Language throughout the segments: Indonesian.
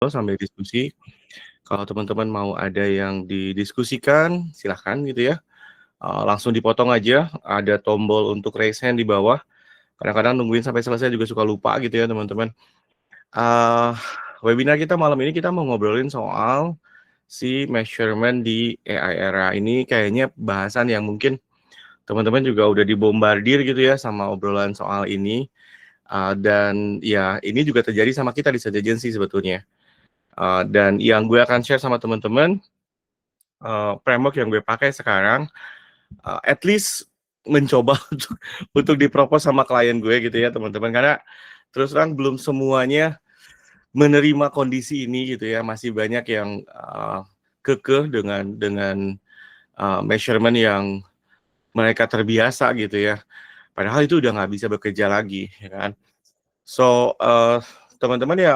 sambil diskusi. Kalau teman-teman mau ada yang didiskusikan, silahkan gitu ya. Langsung dipotong aja, ada tombol untuk raise hand di bawah. Kadang-kadang nungguin sampai selesai juga suka lupa gitu ya teman-teman. Eee, Webinar kita malam ini kita mau ngobrolin soal si measurement di AI era. Ini kayaknya bahasan yang mungkin teman-teman juga udah dibombardir gitu ya sama obrolan soal ini, dan ya ini juga terjadi sama kita di Search Agency sebetulnya. Dan yang gue akan share sama teman-teman, framework yang gue pakai sekarang, at least mencoba untuk di-propose sama klien gue gitu ya teman-teman, karena terus terang belum semuanya menerima kondisi ini gitu ya, masih banyak yang, kekeh dengan measurement yang mereka terbiasa gitu ya, padahal itu udah nggak bisa bekerja lagi ya kan. So, teman-teman ya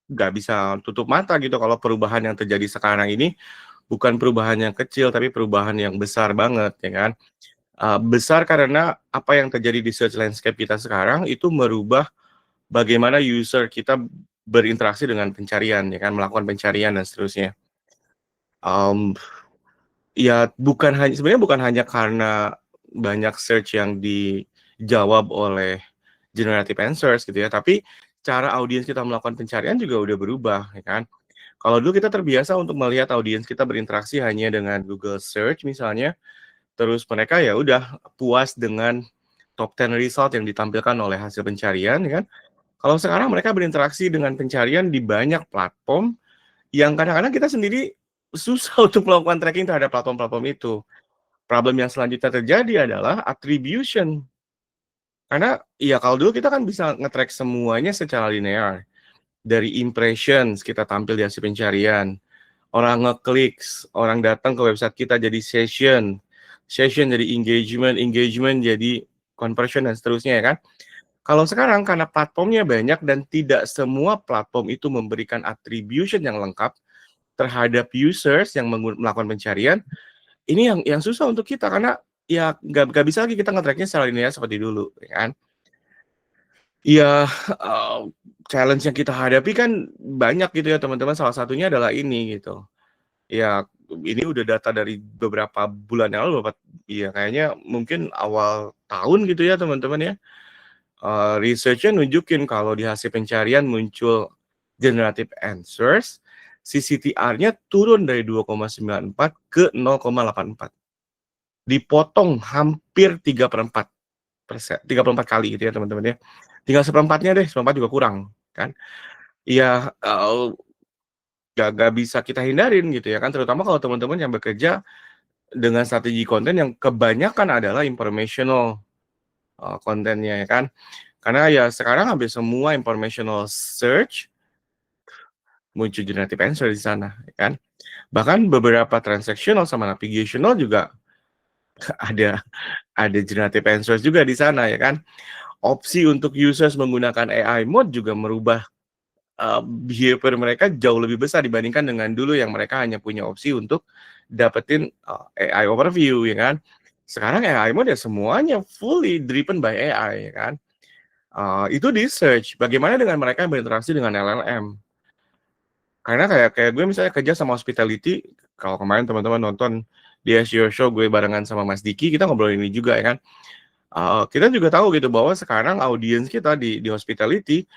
nggak bisa tutup mata gitu kalau perubahan yang terjadi sekarang ini bukan perubahan yang kecil, tapi perubahan yang besar banget ya kan. Besar karena apa yang terjadi di search landscape kita sekarang itu merubah bagaimana user kita berinteraksi dengan pencarian ya kan, melakukan pencarian dan seterusnya. Mmm, Ya sebenarnya bukan hanya karena banyak search yang dijawab oleh generative answers gitu ya, tapi cara audiens kita melakukan pencarian juga udah berubah ya kan. Kalau dulu kita terbiasa untuk melihat audiens kita berinteraksi hanya dengan Google Search misalnya, terus mereka ya udah puas dengan top 10 result yang ditampilkan oleh hasil pencarian ya kan. Kalau sekarang mereka berinteraksi dengan pencarian di banyak platform yang kadang-kadang kita sendiri susah untuk melakukan tracking terhadap platform-platform itu. Problem yang selanjutnya terjadi adalah attribution. Karena ya kalau dulu kita kan bisa nge-track semuanya secara linear. Dari impressions kita tampil di hasil pencarian, orang ngeklik, orang datang ke website kita jadi session, session jadi engagement, engagement jadi conversion dan seterusnya ya kan. Kalau sekarang karena platformnya banyak dan tidak semua platform itu memberikan attribution yang lengkap terhadap users yang melakukan pencarian, ini yang susah untuk kita karena ya nggak bisa lagi kita nge-track-nya secara linear seperti dulu, ya kan. Iya, challenge yang kita hadapi kan banyak gitu ya teman-teman, salah satunya adalah ini gitu. Ya, ini udah data dari beberapa bulan yang lalu, iya kayaknya mungkin awal tahun gitu ya teman-teman ya. Research-nya nunjukin kalau di hasil pencarian muncul generative answers, CTR-nya turun dari 2,94 ke 0,84. Dipotong hampir 3/4%, 3/4 kali gitu ya teman-teman ya. Tinggal seperempatnya deh, seperempat juga kurang kan. Iya, nggak bisa kita hindarin gitu ya kan, terutama kalau teman-teman yang bekerja dengan strategi konten yang kebanyakan adalah informational, kontennya ya kan. Karena ya sekarang hampir semua informational search muncul generative answer di sana, ya kan. Bahkan beberapa transactional sama navigational juga ada generative answers juga di sana, ya kan. Opsi untuk users menggunakan AI mode juga merubah, behavior mereka jauh lebih besar dibandingkan dengan dulu yang mereka hanya punya opsi untuk dapetin, AI overview, ya kan. Sekarang AI mode ya semuanya fully driven by AI, ya kan. Itu di search, bagaimana dengan mereka yang berinteraksi dengan LLM? Karena kayak kayak gue misalnya kerja sama hospitality, kalau kemarin teman-teman nonton di SEO Show gue barengan sama Mas Diki, kita ngobrolin ini juga ya kan. Kita juga tahu gitu bahwa sekarang audiens kita di hospitality,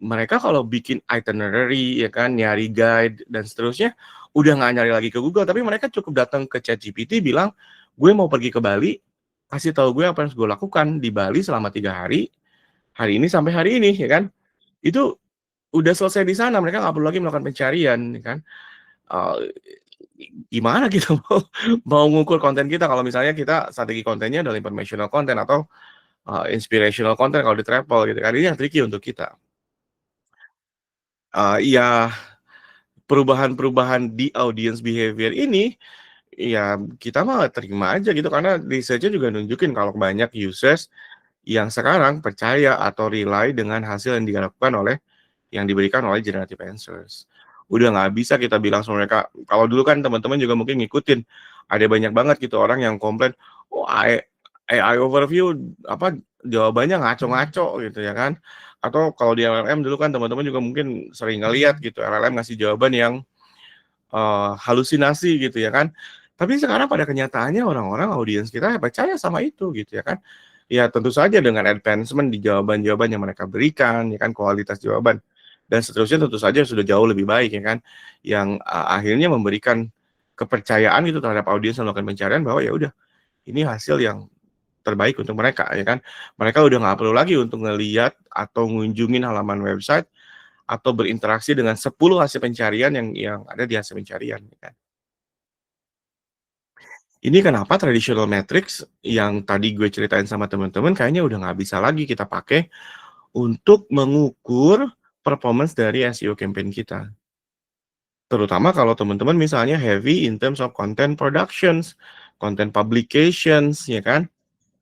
mereka kalau bikin itinerary ya kan, nyari guide dan seterusnya, udah nggak nyari lagi ke Google, tapi mereka cukup datang ke ChatGPT bilang, "Gue mau pergi ke Bali, kasih tahu gue apa yang harus gue lakukan di Bali selama 3 hari ini sampai hari ini," ya kan. Itu udah selesai di sana, mereka nggak perlu lagi melakukan pencarian, ya kan. Eee, Gimana kita mau ngukur konten kita kalau misalnya kita strategi kontennya adalah informational content atau, inspirational content kalau di travel gitu kan, ini yang tricky untuk kita. Iya, perubahan-perubahan di audience behavior ini, ya kita mah terima aja gitu karena research-nya juga nunjukin kalau banyak users yang sekarang percaya atau rely dengan hasil yang dilakukan oleh yang diberikan oleh generative answers. Udah nggak bisa kita bilang sama mereka, kalau dulu kan teman-teman juga mungkin ngikutin, ada banyak banget gitu orang yang komplain, "Oh AI overview apa jawabannya ngaco-ngaco gitu ya kan. Atau kalau di LLM dulu kan teman-teman juga mungkin sering ngelihat gitu, LLM ngasih jawaban yang halusinasi gitu ya kan. Tapi sekarang pada kenyataannya orang-orang audiens kita ya percaya sama itu gitu ya kan. Ya tentu saja dengan advancement di jawaban-jawaban yang mereka berikan ya kan, kualitas jawaban dan seterusnya tentu saja sudah jauh lebih baik ya kan. Yang akhirnya memberikan kepercayaan itu terhadap audiens yang melakukan pencarian bahwa ya udah ini hasil yang terbaik untuk mereka ya kan. Mereka udah nggak perlu lagi untuk ngelihat atau ngunjungin halaman website atau berinteraksi dengan 10 hasil pencarian yang ada di hasil pencarian, ya kan. Ini kenapa traditional metrics yang tadi gue ceritain sama teman-teman kayaknya udah nggak bisa lagi kita pakai untuk mengukur performance dari SEO campaign kita. Terutama kalau teman-teman misalnya heavy in terms of content productions, content publications, ya kan.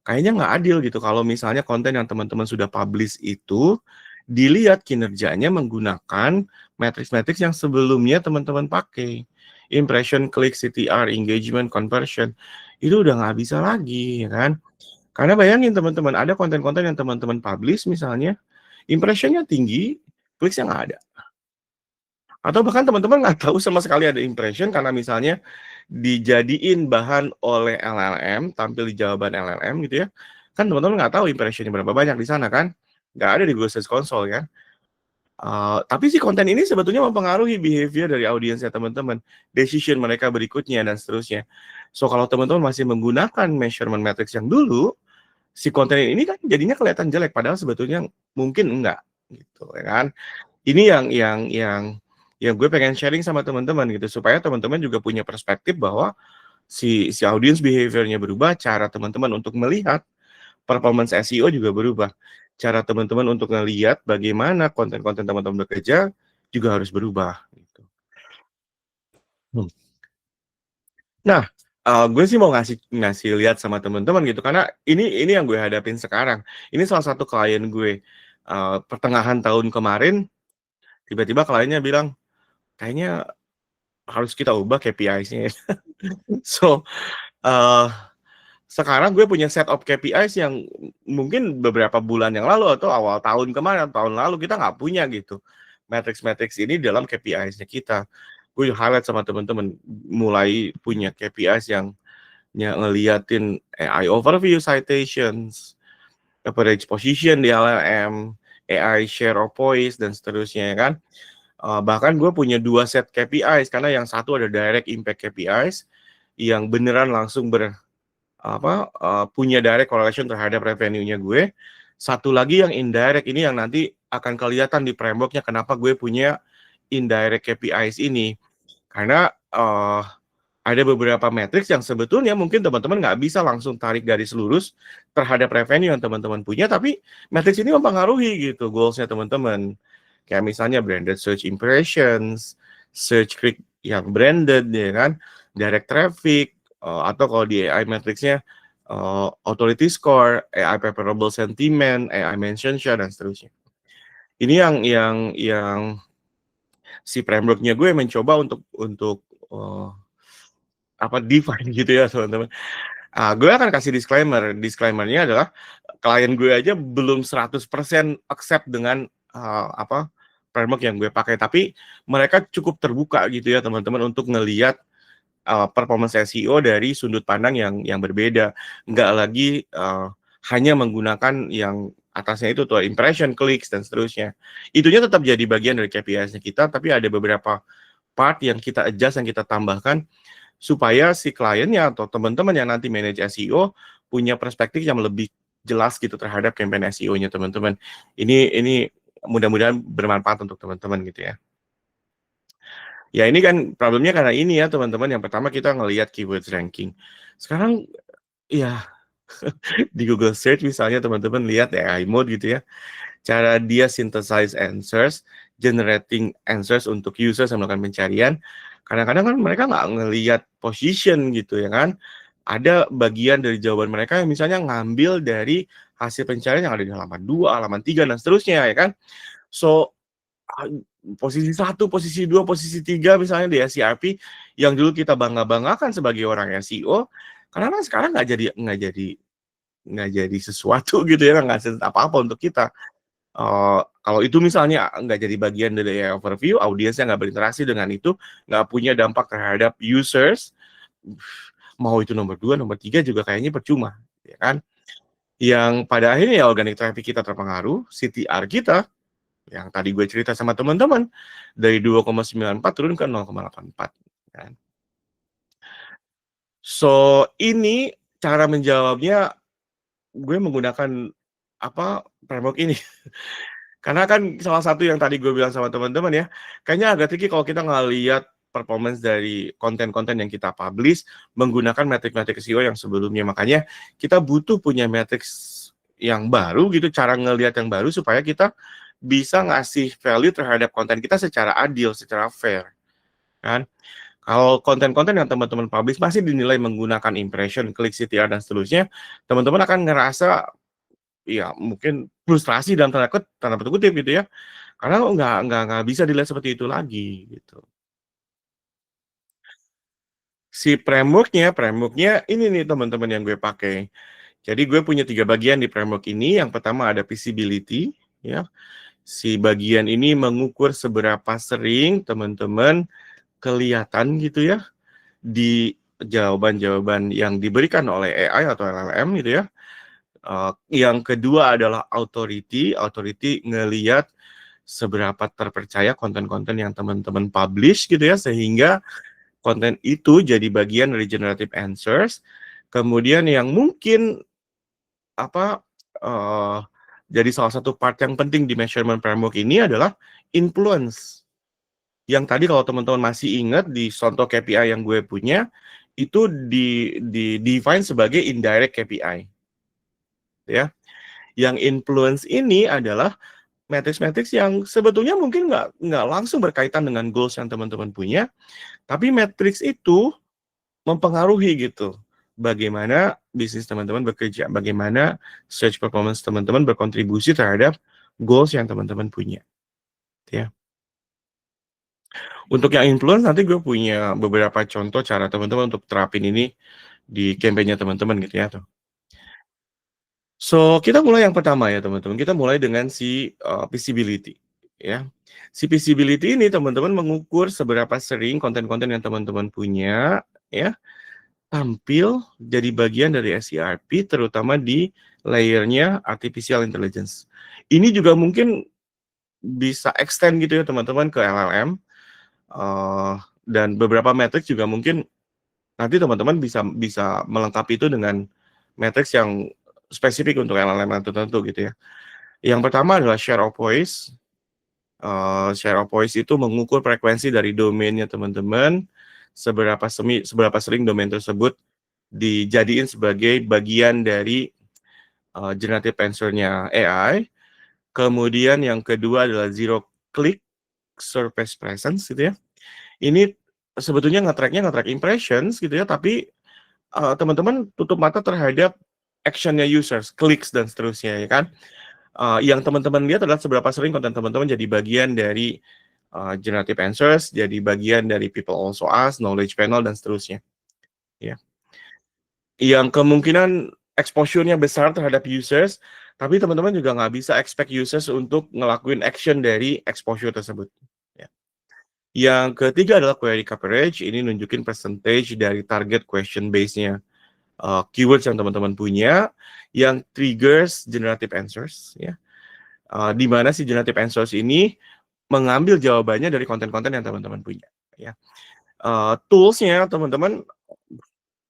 Kayaknya nggak adil gitu kalau misalnya konten yang teman-teman sudah publish itu, dilihat kinerjanya menggunakan matriks-matriks yang sebelumnya teman-teman pakai. Impression, click, CTR, engagement, conversion, itu udah nggak bisa lagi, ya kan. Karena bayangin teman-teman, ada konten-konten yang teman-teman publish misalnya, impressionnya tinggi, clicks-nya nggak ada. Atau bahkan teman-teman nggak tahu sama sekali ada impression karena misalnya dijadiin bahan oleh LLM, tampil di jawaban LLM gitu ya, kan teman-teman nggak tahu impression-nya berapa banyak di sana kan, nggak ada di Google Search Console kan. Tapi si konten ini sebetulnya mempengaruhi behavior dari audiensnya teman-teman, decision mereka berikutnya dan seterusnya. So kalau teman-teman masih menggunakan measurement matrix yang dulu, si konten ini kan jadinya kelihatan jelek padahal sebetulnya mungkin enggak gitu ya kan. Ini yang gue pengen sharing sama teman-teman gitu supaya teman-teman juga punya perspektif bahwa si audience behavior-nya berubah, cara teman-teman untuk melihat performance SEO juga berubah. Cara teman-teman untuk ngelihat bagaimana konten-konten teman-teman bekerja juga harus berubah gitu. Hmm. Nah, gue sih mau ngasih ngasih lihat sama teman-teman gitu karena ini yang gue hadapin sekarang. Ini salah satu klien gue, pertengahan tahun kemarin tiba-tiba kliennya bilang, "Kayaknya harus kita ubah KPIs-nya." So, eee, sekarang gue punya set of KPIs yang mungkin beberapa bulan yang lalu atau awal tahun kemarin, tahun lalu kita nggak punya gitu. Matrix-matrix ini dalam KPIs-nya kita. Gue highlight sama teman-teman, mulai punya KPIs yang ngeliatin AI overview citations, average position di LLM, AI share of voice, dan seterusnya ya kan. Bahkan gue punya 2 set KPIs karena yang satu ada direct impact KPIs yang beneran langsung punya direct correlation terhadap revenue-nya gue. Satu lagi yang indirect ini yang nanti akan kelihatan di framework-nya kenapa gue punya indirect KPIs ini. Karena ada beberapa matrix yang sebetulnya mungkin teman-teman nggak bisa langsung tarik garis lurus terhadap revenue yang teman-teman punya, tapi matrix ini mempengaruhi gitu goals-nya teman-teman. Kayak misalnya branded search impressions, search click yang branded ya kan, direct traffic, atau kalau di AI matrix-nya authority score, AI favorable sentiment, AI mention share dan seterusnya. Ini yang si framework-nya gue mencoba untuk define gitu ya teman-teman. Gue akan kasih disclaimer. Disclaimer-nya adalah klien gue aja belum 100% accept dengan framework yang gue pakai, tapi mereka cukup terbuka gitu ya teman-teman untuk ngelihat performance SEO dari sudut pandang yang berbeda. Nggak lagi hanya menggunakan yang atasnya itu tuh impression, clicks dan seterusnya. Itunya tetap jadi bagian dari KPIs-nya kita, tapi ada beberapa part yang kita adjust, yang kita tambahkan supaya si kliennya atau teman-teman yang nanti manage SEO punya perspektif yang lebih jelas gitu terhadap campaign SEO-nya teman-teman. Ini mudah-mudahan bermanfaat untuk teman-teman gitu ya. Ya ini kan problemnya karena ini ya teman-teman. Yang pertama kita ngelihat keywords ranking. Sekarang ya di Google Search misalnya teman-teman lihat AI mode gitu ya. Cara dia synthesize answers, generating answers untuk users yang melakukan pencarian. Kadang-kadang kan mereka nggak ngelihat position gitu ya kan. Ada bagian dari jawaban mereka yang misalnya ngambil dari hasil pencarian yang ada di halaman 2, halaman 3, dan seterusnya ya kan. So, posisi 1, posisi 2, posisi 3 misalnya di SERP yang dulu kita bangga-banggakan sebagai orang SEO, karena kan sekarang nggak jadi nggak jadi sesuatu gitu ya, nggak ngasih apa-apa untuk kita. Kalau itu misalnya nggak jadi bagian dari AI overview, audiensnya nggak berinteraksi dengan itu, nggak punya dampak terhadap users, mau itu nomor 2, nomor 3 juga kayaknya percuma, ya kan? Yang pada akhirnya ya organic traffic kita terpengaruh, CTR kita yang tadi gue cerita sama teman-teman dari 2,94 turun ke 0,84 kan. So, ini cara menjawabnya gue menggunakan apa, framework ini. Karena kan salah satu yang tadi gue bilang sama teman-teman ya, kayaknya agak tricky kalau kita ngelihat performance dari konten-konten yang kita publish menggunakan metrik-metrik SEO yang sebelumnya. Makanya kita butuh punya matriks yang baru gitu, cara ngelihat yang baru supaya kita bisa ngasih value terhadap konten kita secara adil, secara fair, kan? Kalau konten-konten yang teman-teman publish masih dinilai menggunakan impression, klik, CTR, dan seterusnya, teman-teman akan ngerasa ya mungkin frustrasi dalam tanda petik kutip gitu ya, karena nggak bisa dilihat seperti itu lagi gitu. Si framework-nya ini nih teman-teman yang gue pakai. Jadi gue punya 3 bagian di framework ini. Yang pertama ada visibility ya. Si bagian ini mengukur seberapa sering teman-teman kelihatan gitu ya di jawaban-jawaban yang diberikan oleh AI atau LLM gitu ya. Yang kedua adalah authority. Authority ngelihat seberapa terpercaya konten-konten yang teman-teman publish gitu ya, sehingga konten itu jadi bagian dari generative answers. Kemudian yang mungkin apa uh, jadi salah satu part yang penting di measurement framework ini adalah influence. Yang tadi kalau teman-teman masih ingat di contoh KPI yang gue punya itu di define sebagai indirect KPI, ya. Yang influence ini adalah matrix-matrix yang sebetulnya mungkin nggak langsung berkaitan dengan goals yang teman-teman punya, tapi matrix itu mempengaruhi gitu bagaimana bisnis teman-teman bekerja, bagaimana search performance teman-teman berkontribusi terhadap goals yang teman-teman punya. Ya. Untuk yang influence nanti gue punya beberapa contoh cara teman-teman untuk terapin ini di campaign-nya teman-teman gitu ya tuh. So, kita mulai yang pertama ya teman-teman. Kita mulai dengan si visibility ya. Si visibility ini teman-teman mengukur seberapa sering konten-konten yang teman-teman punya ya tampil jadi bagian dari SERP terutama di layer-nya artificial intelligence. Ini juga mungkin bisa extend gitu ya teman-teman ke LLM dan beberapa matrix juga mungkin nanti teman-teman bisa bisa melengkapi itu dengan matrix yang spesifik untuk LLM tertentu gitu ya. Yang pertama adalah share of voice. Share of voice itu mengukur frekuensi dari domainnya teman-teman, seberapa sering domain tersebut dijadiin sebagai bagian dari generative answer-nya AI. Kemudian yang kedua adalah zero click surface presence gitu ya. Ini sebetulnya nge-track impressions gitu ya, tapi teman-teman tutup mata terhadap action-nya users, clicks dan seterusnya ya kan. Yang teman-teman lihat adalah seberapa sering konten teman-teman jadi bagian dari generative answers, jadi bagian dari people also ask, knowledge panel dan seterusnya. Ya. Yang kemungkinan exposure-nya besar terhadap users, tapi teman-teman juga nggak bisa expect users untuk ngelakuin action dari exposure tersebut. Ya. Yang ketiga adalah query coverage, ini nunjukin percentage dari target question base-nya keywords yang teman-teman punya, yang triggers generative answers, ya. Di mana si generative answers ini mengambil jawabannya dari konten-konten yang teman-teman punya, ya. Tools-nya teman-teman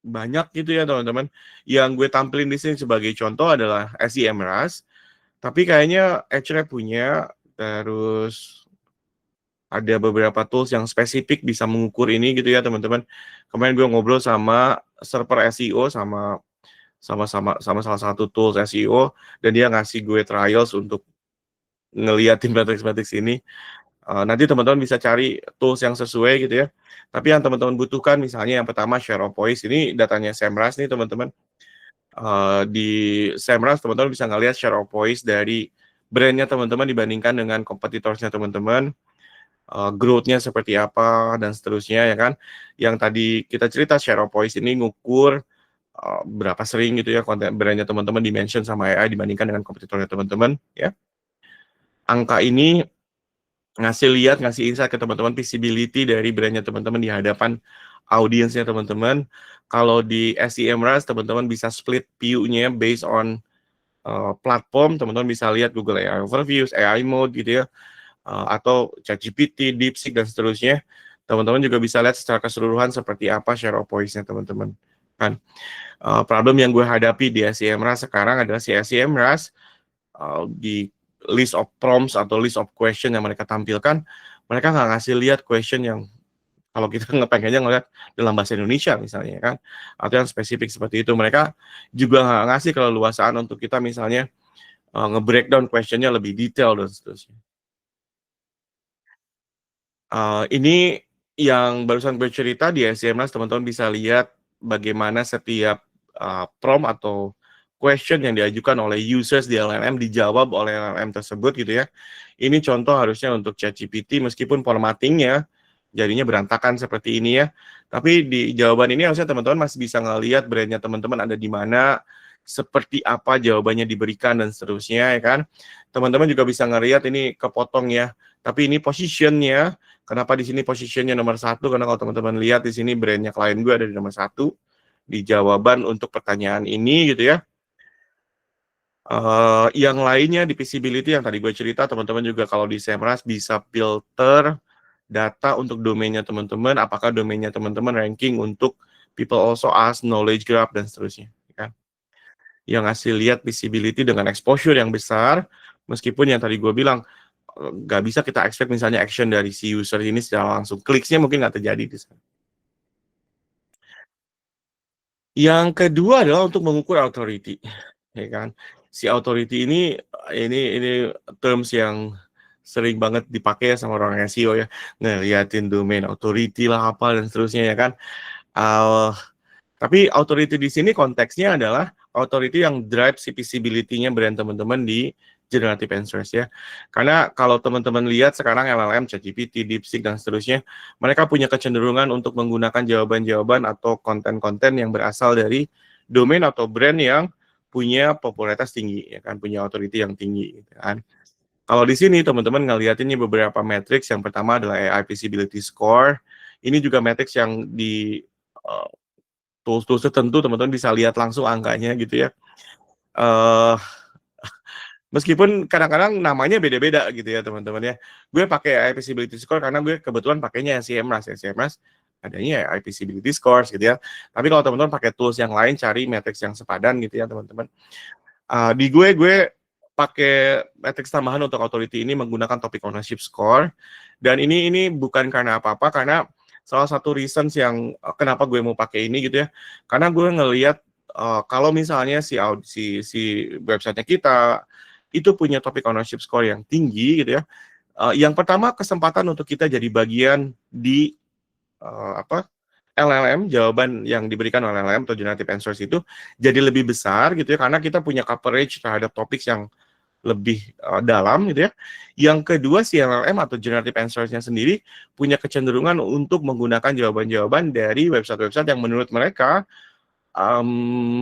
banyak gitu ya teman-teman. Yang gue tampilin di sini sebagai contoh adalah SEMrush, tapi kayaknya Ahrefs punya, terus ada beberapa tools yang spesifik bisa mengukur ini gitu ya teman-teman. Kemarin gue ngobrol sama server SEO sama salah satu tools SEO dan dia ngasih gue trials untuk ngeliatin matrix-matrix ini. Nanti teman-teman bisa cari tools yang sesuai gitu ya. Tapi yang teman-teman butuhkan misalnya yang pertama share of voice, ini datanya Semrush nih teman-teman. Di Semrush teman-teman bisa ngelihat share of voice dari brandnya teman-teman dibandingkan dengan kompetitornya teman-teman, growth-nya seperti apa dan seterusnya ya kan. Yang tadi kita cerita share of voice ini ngukur berapa sering gitu ya konten brand-nya teman-teman di-mention sama AI dibandingkan dengan kompetitornya teman-teman, ya. Angka ini ngasih insight ke teman-teman visibility dari brand-nya teman-teman di hadapan audiensnya teman-teman. Kalau di SEMrush teman-teman bisa split view-nya based on platform, teman-teman bisa lihat Google AI Overviews, AI Mode gitu ya, atau ChatGPT, DeepSeek dan seterusnya. Teman-teman juga bisa lihat secara keseluruhan seperti apa share of voice-nya teman-teman. Kan, problem yang gue hadapi di SEMrush sekarang adalah si SEMrush di list of prompts atau list of question yang mereka tampilkan, mereka nggak ngasih lihat question yang kalau kita pengennya ngeliat dalam bahasa Indonesia misalnya kan, atau yang spesifik seperti itu. Mereka juga nggak ngasih keleluasaan untuk kita misalnya nge-breakdown questionnya lebih detail dan seterusnya. Ini yang barusan gue cerita di SEMrush, teman-teman bisa lihat bagaimana setiap prompt atau question yang diajukan oleh users di LLM dijawab oleh LLM tersebut gitu ya. Ini contoh harusnya untuk ChatGPT meskipun formattingnya jadinya berantakan seperti ini ya. Tapi di jawaban ini harusnya teman-teman masih bisa ngelihat brandnya teman-teman ada di mana, seperti apa jawabannya diberikan dan seterusnya ya kan. Teman-teman juga bisa ngelihat ini kepotong ya. Tapi ini positionnya, kenapa di sini positionnya nomor 1? Karena kalau teman-teman lihat di sini brandnya klien gue ada di nomor 1 di jawaban untuk pertanyaan ini gitu ya. Yang lainnya di visibility yang tadi gue cerita, teman-teman juga kalau di SEMrush bisa filter data untuk domainnya teman-teman, apakah domainnya teman-teman ranking untuk people also ask, knowledge graph, dan seterusnya. Ya. Yang ngasih lihat visibility dengan exposure yang besar, meskipun yang tadi gue bilang, nggak bisa kita expect misalnya action dari si user ini secara langsung. Kliknya mungkin nggak terjadi di sana. Yang kedua adalah untuk mengukur authority, ya kan. Si authority ini terms yang sering banget dipakai sama orang SEO ya, ngeliatin domain authority lah apa dan seterusnya ya kan. Tapi authority di sini konteksnya adalah authority yang drive si visibility-nya brand teman-teman di generative answers ya. Karena kalau teman-teman lihat sekarang LLM, ChatGPT, DeepSeek dan seterusnya, mereka punya kecenderungan untuk menggunakan jawaban-jawaban atau konten-konten yang berasal dari domain atau brand yang punya popularitas tinggi ya kan, punya authority yang tinggi gitu kan. Kalau di sini teman-teman ngelihat ini beberapa matrix. Yang pertama adalah AI Visibility Score. Ini juga matrix yang di tools-tools tertentu teman-teman bisa lihat langsung angkanya gitu ya. Meskipun kadang-kadang namanya beda-beda gitu ya teman-teman ya. Gue pakai AI Visibility Score karena gue kebetulan pakainya SEMrush. SEMrush adanya AI Visibility Scores gitu ya. Tapi kalau teman-teman pakai tools yang lain, cari matrix yang sepadan gitu ya teman-teman. Di gue pakai matrix tambahan untuk authority ini menggunakan topic ownership score. Dan ini bukan karena apa-apa, karena salah satu reasons yang kenapa gue mau pakai ini gitu ya. Karena gue ngelihat kalau misalnya si websitenya kita itu punya topic ownership score yang tinggi gitu ya. Yang pertama kesempatan untuk kita jadi bagian di LLM, jawaban yang diberikan oleh LLM atau generative answers itu jadi lebih besar gitu ya, karena kita punya coverage terhadap topik yang lebih dalam gitu ya. Yang kedua, si LLM atau generative answers-nya sendiri punya kecenderungan untuk menggunakan jawaban-jawaban dari website-website yang menurut mereka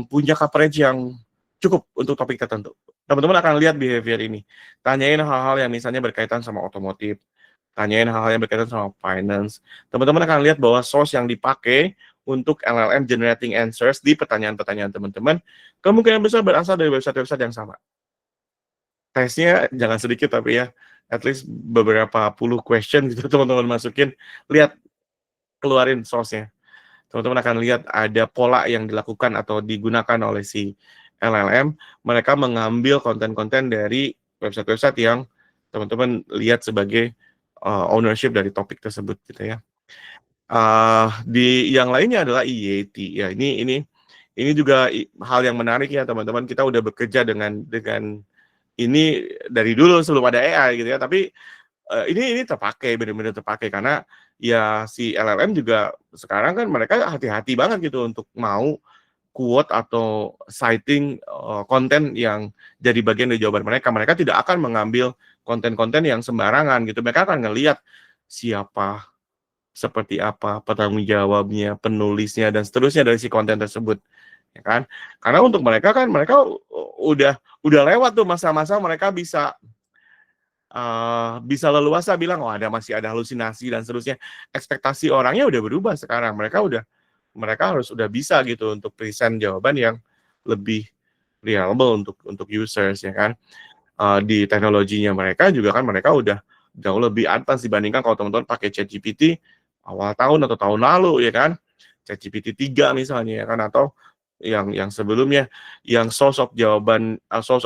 punya coverage yang cukup untuk topik tertentu. Teman-teman akan lihat behavior ini. Tanyain hal-hal yang misalnya berkaitan sama otomotif, tanyain hal-hal yang berkaitan sama finance. Teman-teman akan lihat bahwa source yang dipakai untuk LLM generating answers di pertanyaan-pertanyaan teman-teman kemungkinan besar berasal dari website-website yang sama. Tesnya jangan sedikit tapi ya, at least beberapa puluh question gitu teman-teman masukin, lihat, keluarin source-nya. Teman-teman akan lihat ada pola yang dilakukan atau digunakan oleh si LLM, mereka mengambil konten-konten dari website-website yang teman-teman lihat sebagai ownership dari topik tersebut gitu ya. Di yang lainnya adalah EAT ya, ini juga hal yang menarik ya teman-teman. Kita udah bekerja dengan ini dari dulu sebelum ada AI gitu ya, tapi ini terpakai, benar-benar terpakai karena ya si LLM juga sekarang kan mereka hati-hati banget gitu untuk mau quote atau citing konten yang jadi bagian dari jawaban mereka. Mereka tidak akan mengambil konten-konten yang sembarangan gitu. Mereka akan ngelihat siapa, seperti apa, petanggung jawabnya, penulisnya dan seterusnya dari si konten tersebut ya kan? Karena untuk mereka kan mereka udah lewat tuh masa-masa mereka bisa leluasa bilang, "Oh masih ada halusinasi dan seterusnya." Ekspektasi orangnya udah berubah sekarang, mereka harus udah bisa gitu untuk present jawaban yang lebih reliable untuk users ya kan. Di teknologinya mereka juga kan mereka udah jauh lebih advance dibandingkan kalau teman-teman pakai ChatGPT awal tahun atau tahun lalu ya kan. ChatGPT 3 misalnya ya kan atau yang sebelumnya yang source of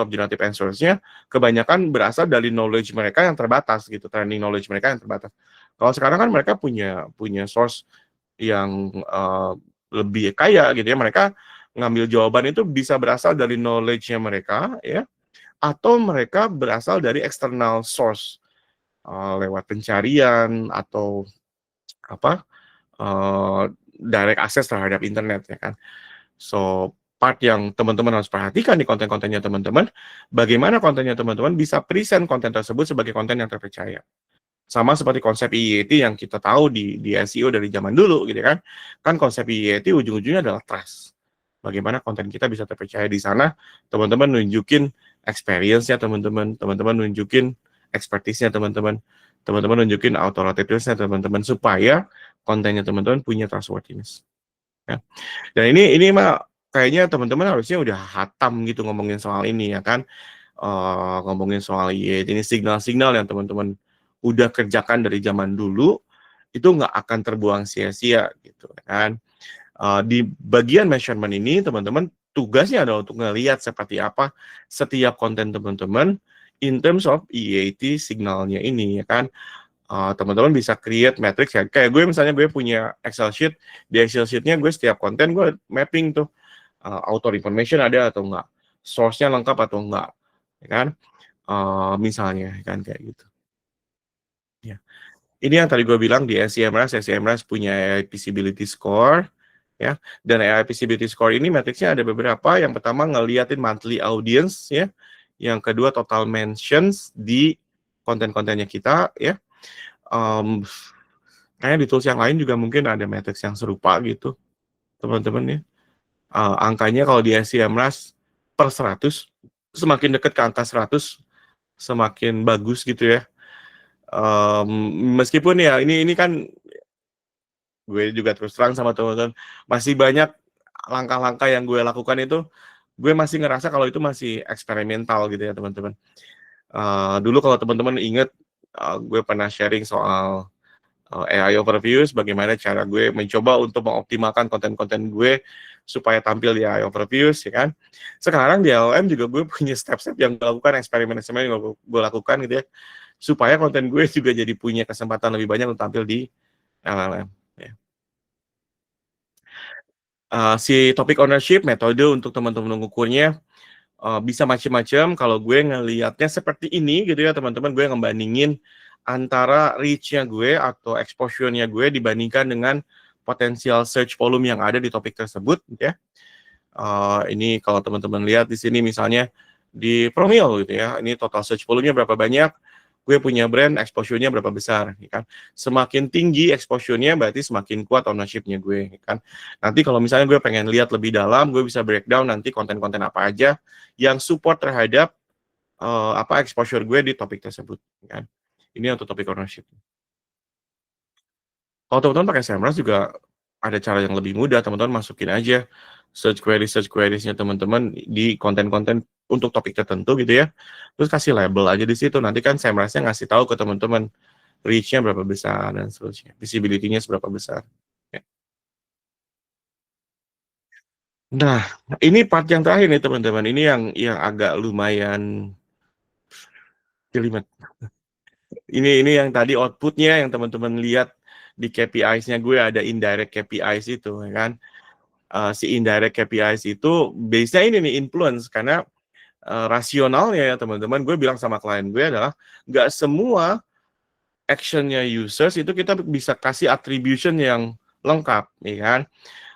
generative answers-nya kebanyakan berasal dari knowledge mereka yang terbatas gitu, training knowledge mereka yang terbatas. Kalau sekarang kan mereka punya punya source yang lebih kaya gitu ya. Mereka ngambil jawaban itu bisa berasal dari knowledge-nya mereka ya atau mereka berasal dari external source lewat pencarian atau apa direct access terhadap internet ya kan. So part yang teman-teman harus perhatikan di konten-kontennya teman-teman, bagaimana kontennya teman-teman bisa present konten tersebut sebagai konten yang terpercaya. Sama seperti konsep IET yang kita tahu di SEO dari zaman dulu gitu kan. Kan konsep IET ujung-ujungnya adalah trust. Bagaimana konten kita bisa terpercaya di sana, teman-teman nunjukin experience-nya teman-teman, teman-teman nunjukin expertise-nya teman-teman, teman-teman nunjukin authoritative-nya teman-teman supaya kontennya teman-teman punya trustworthiness. Ya. Dan ini mah kayaknya teman-teman harusnya udah hatam gitu ngomongin soal ini ya kan. Ngomongin soal IET ini signal-signal yang teman-teman udah kerjakan dari zaman dulu itu nggak akan terbuang sia-sia gitu kan. Di bagian measurement ini teman-teman tugasnya adalah untuk ngelihat seperti apa setiap konten teman-teman in terms of EAT signalnya ini ya kan. Teman-teman bisa create matrix ya. Kayak gue misalnya gue punya Excel sheet, di Excel sheet-nya gue setiap konten gue mapping tuh author information ada atau enggak, source-nya lengkap atau enggak, ya kan? Misalnya kan kayak gitu. Ya. Ini yang tadi gue bilang di SEMrush punya AI Visibility Score, ya. Dan AI Visibility Score ini matriksnya ada beberapa. Yang pertama ngeliatin monthly audience, ya. Yang kedua total mentions di konten-kontennya kita, ya. Kayaknya di tools yang lain juga mungkin ada matriks yang serupa gitu, teman-teman ya. Angkanya kalau di SEMrush per 100, semakin dekat ke angka 100, semakin bagus gitu ya. Meskipun ya ini kan gue juga terus terang sama teman-teman masih banyak langkah-langkah yang gue lakukan itu gue masih ngerasa kalau itu masih eksperimental gitu ya teman-teman. Dulu kalau teman-teman ingat gue pernah sharing soal AI overviews, bagaimana cara gue mencoba untuk mengoptimalkan konten-konten gue supaya tampil di AI overviews ya kan. Sekarang di LLM juga gue punya step-step yang gue lakukan, eksperimen-eksperimen yang gue lakukan gitu ya supaya konten gue juga jadi punya kesempatan lebih banyak untuk tampil di LLM. Ya. Si topic ownership, metode untuk teman-teman mengukurnya bisa macam-macam. Kalau gue ngelihatnya seperti ini gitu ya teman-teman, gue ngebandingin antara reach-nya gue atau exposure-nya gue dibandingkan dengan potensial search volume yang ada di topik tersebut ya. Ini kalau teman-teman lihat di sini misalnya di Promil gitu ya, ini total search volume-nya berapa banyak, gue punya brand, exposure-nya berapa besar, ya kan? Semakin tinggi exposure-nya berarti semakin kuat ownership-nya gue, ya kan? Nanti kalau misalnya gue pengen lihat lebih dalam, gue bisa breakdown nanti konten-konten apa aja yang support terhadap exposure gue di topik tersebut, ya kan? Ini untuk topik ownership. Kalau teman-teman pakai SEMrush juga ada cara yang lebih mudah, teman-teman masukin aja search queries-nya teman-teman di konten-konten untuk topik tertentu gitu ya. Terus kasih label aja di situ. Nanti kan SEMrush-nya ngasih tahu ke teman-teman reach-nya berapa besar dan seterusnya. Visibility-nya seberapa besar. Ya. Nah, ini part yang terakhir nih teman-teman. Ini yang agak lumayan jelimet. Ini yang tadi output-nya yang teman-teman lihat di KPIs-nya gue ada indirect KPIs itu, ya kan? Si indirect KPIs itu base-nya ini nih influence karena rasionalnya ya teman-teman, gue bilang sama klien gue adalah nggak semua action-nya users itu kita bisa kasih attribution yang lengkap, ya kan?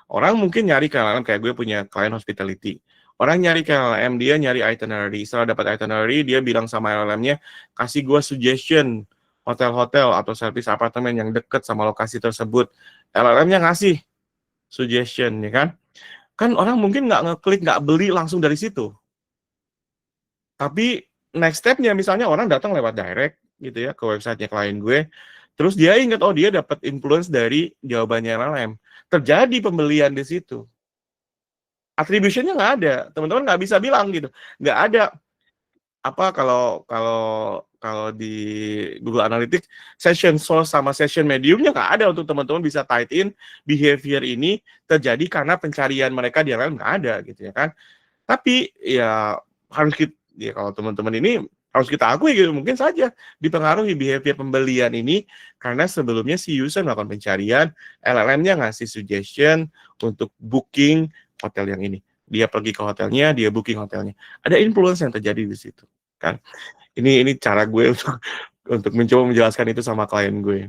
Orang mungkin nyari ke LLM, kayak gue punya klien hospitality. Orang nyari ke LLM, dia nyari itinerary. Setelah dapat itinerary, dia bilang sama LLM-nya, kasih gue suggestion hotel-hotel atau service apartemen yang dekat sama lokasi tersebut. LLM-nya ngasih suggestion, ya kan? Kan orang mungkin nggak ngeklik, nggak beli langsung dari situ. Tapi next step-nya misalnya orang datang lewat direct gitu ya ke website-nya klien gue, terus dia ingat, oh dia dapat influence dari jawabannya LLM. Terjadi pembelian di situ. Attribution-nya nggak ada, teman-teman nggak bisa bilang gitu. Nggak ada apa kalau kalau kalau di Google Analytics session source sama session mediumnya nggak ada untuk teman-teman bisa tied in behavior ini terjadi karena pencarian mereka di LLM nggak ada gitu ya kan. Tapi ya harus kita, ya kalau teman-teman ini harus kita akui gitu, mungkin saja dipengaruhi behavior pembelian ini karena sebelumnya si user melakukan pencarian, LLM-nya ngasih suggestion untuk booking hotel yang ini. Dia pergi ke hotelnya, dia booking hotelnya. Ada influence yang terjadi di situ, kan? Ini cara gue untuk mencoba menjelaskan itu sama klien gue.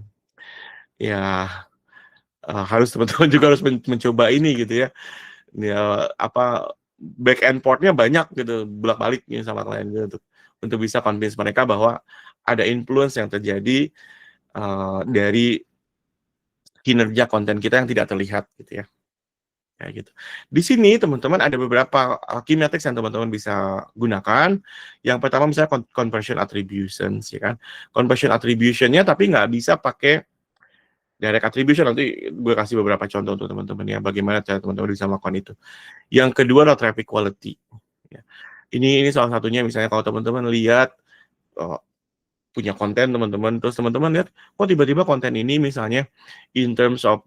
Ya, harus teman-teman juga harus mencoba ini gitu ya. Ya apa back end portnya banyak gitu bolak-balik nih sama klien gue untuk bisa convince mereka bahwa ada influence yang terjadi dari kinerja konten kita yang tidak terlihat gitu ya. Kayak gitu. Di sini teman-teman ada beberapa key metrics yang teman-teman bisa gunakan. Yang pertama misalnya conversion attribution, ya kan. Conversion attribution-nya tapi nggak bisa pakai direct attribution. Nanti gue kasih beberapa contoh untuk teman-teman ya, bagaimana cara teman-teman bisa melakukan itu. Yang kedua adalah traffic quality. Ya. Ini salah satunya misalnya kalau teman-teman lihat punya konten teman-teman, terus teman-teman lihat, kok tiba-tiba konten ini misalnya in terms of